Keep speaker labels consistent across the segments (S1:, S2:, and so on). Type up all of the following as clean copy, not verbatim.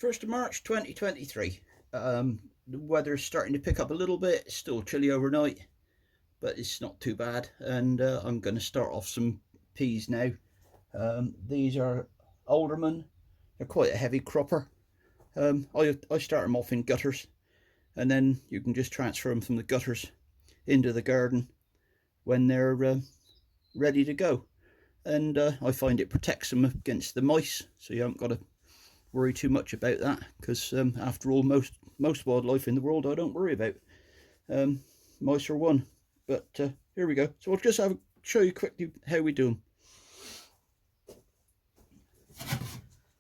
S1: 1st of March 2023. The weather's starting to pick up a little bit. It's still chilly overnight, but it's not too bad. And I'm going to start off some peas now. These are Alderman. They're quite a heavy cropper. I start them off in gutters, and then you can just transfer them from the gutters into the garden when they're ready to go. And I find it protects them against the mice, so you haven't got to worry too much about that, because after all, most wildlife in the world I don't worry about. Mice are one. But here we go. So I'll just show you quickly how we do them.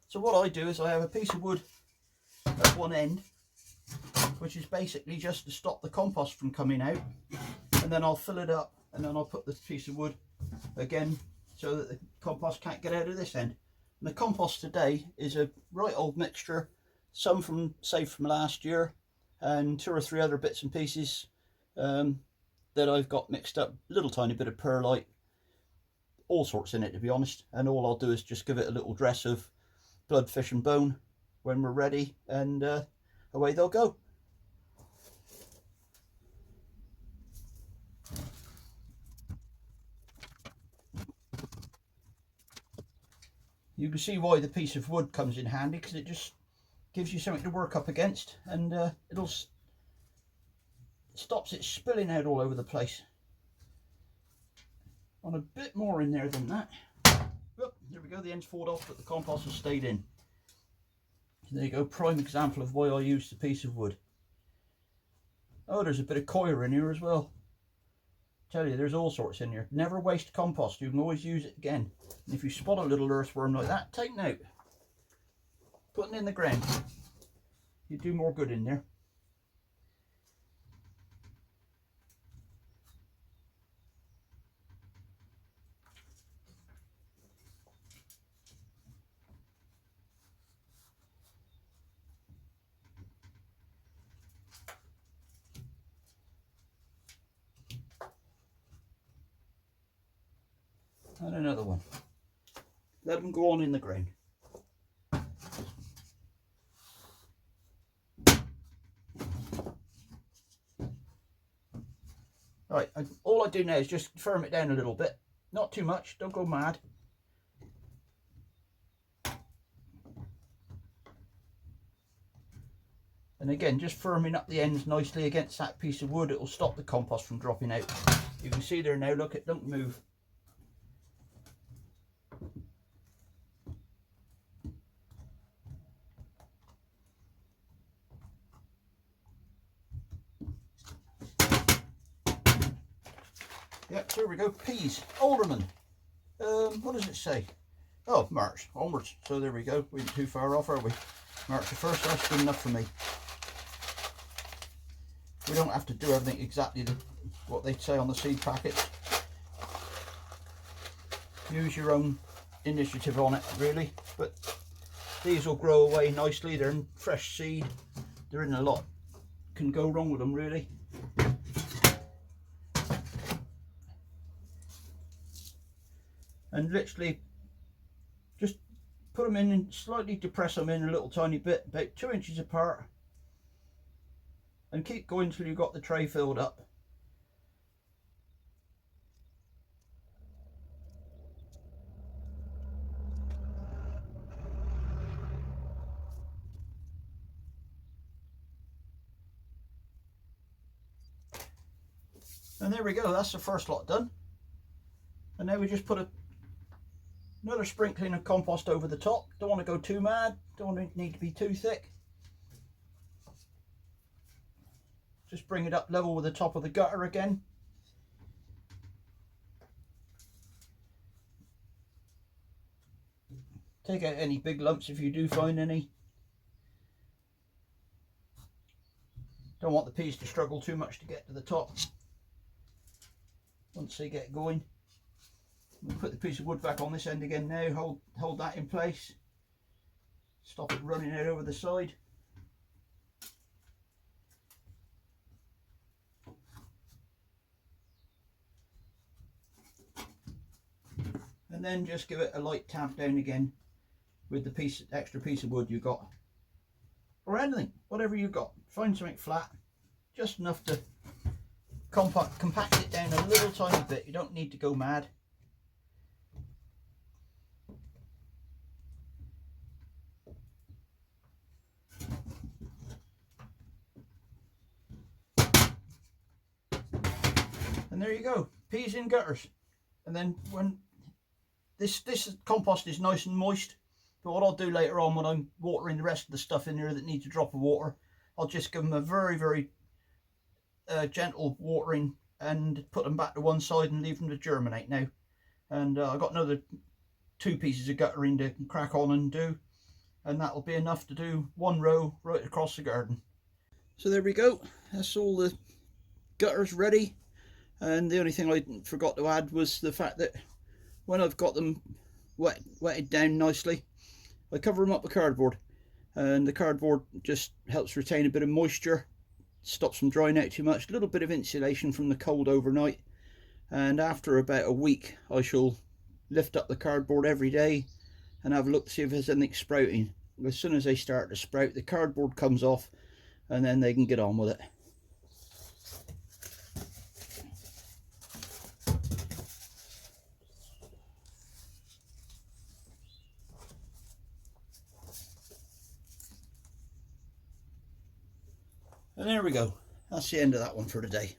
S1: So what I do is I have a piece of wood at one end, which is basically just to stop the compost from coming out, and then I'll fill it up, and then I'll put this piece of wood again so that the compost can't get out of this end. And the compost today is a right old mixture, some saved from last year, and 2 or 3 other bits and pieces that I've got mixed up. A little tiny bit of perlite, all sorts in it, to be honest. And all I'll do is just give it a little dress of blood, fish and bone when we're ready, and away they'll go. You can see why the piece of wood comes in handy, because it just gives you something to work up against, and it'll stops it spilling out all over the place. On a bit more in there than that. Oh, there we go, the ends fall off, but the compost has stayed in. So there you go, prime example of why I used the piece of wood. Oh, there's a bit of coir in here as well. Tell you, there's all sorts in here. Never waste compost, you can always use it again. And if you spot a little earthworm like that, take note. Putting it in the ground, you do more good in there. And another one. Let them go on in the ground. Right, all I do now is just firm it down a little bit. Not too much, don't go mad. And again, just firming up the ends nicely against that piece of wood, it will stop the compost from dropping out. You can see there now, look, it don't move. Yep, here we go, peas, Alderman. What does it say? Oh, March onwards. So there we go. We ain't too far off, are we? March the 1st, that's good enough for me. We don't have to do everything exactly what they say on the seed packets. Use your own initiative on it, really. But these will grow away nicely. They're in fresh seed. There isn't a lot can go wrong with them, really. And literally just put them in and slightly depress them in a little tiny bit, about 2 inches apart, and keep going until you've got the tray filled up. And there we go, that's the first lot done. And now we just put another sprinkling of compost over the top. Don't want to go too mad, don't need to be too thick. Just bring it up level with the top of the gutter again. Take out any big lumps if you do find any. Don't want the peas to struggle too much to get to the top once they get going. We'll put the piece of wood back on this end again now, hold that in place, stop it running out over the side. And then just give it a light tamp down again with the extra piece of wood you got. or anything, whatever you've got. Find something flat, just enough to compact it down a little tiny bit. You don't need to go mad. And there you go, peas in gutters. And then when this compost is nice and moist, but what I'll do later on when I'm watering the rest of the stuff in here that needs a drop of water, I'll just give them a very, very gentle watering and put them back to one side and leave them to germinate now. And I've got another 2 pieces of guttering to crack on and do, and that'll be enough to do 1 row right across the garden. So there we go, that's all the gutters ready. And the only thing I forgot to add was the fact that when I've got them wetted down nicely, I cover them up with cardboard, and the cardboard just helps retain a bit of moisture, stops them drying out too much, a little bit of insulation from the cold overnight. And after about a week I shall lift up the cardboard every day and have a look to see if there's anything sprouting. As soon as they start to sprout, the cardboard comes off and then they can get on with it. And there we go, that's the end of that one for today.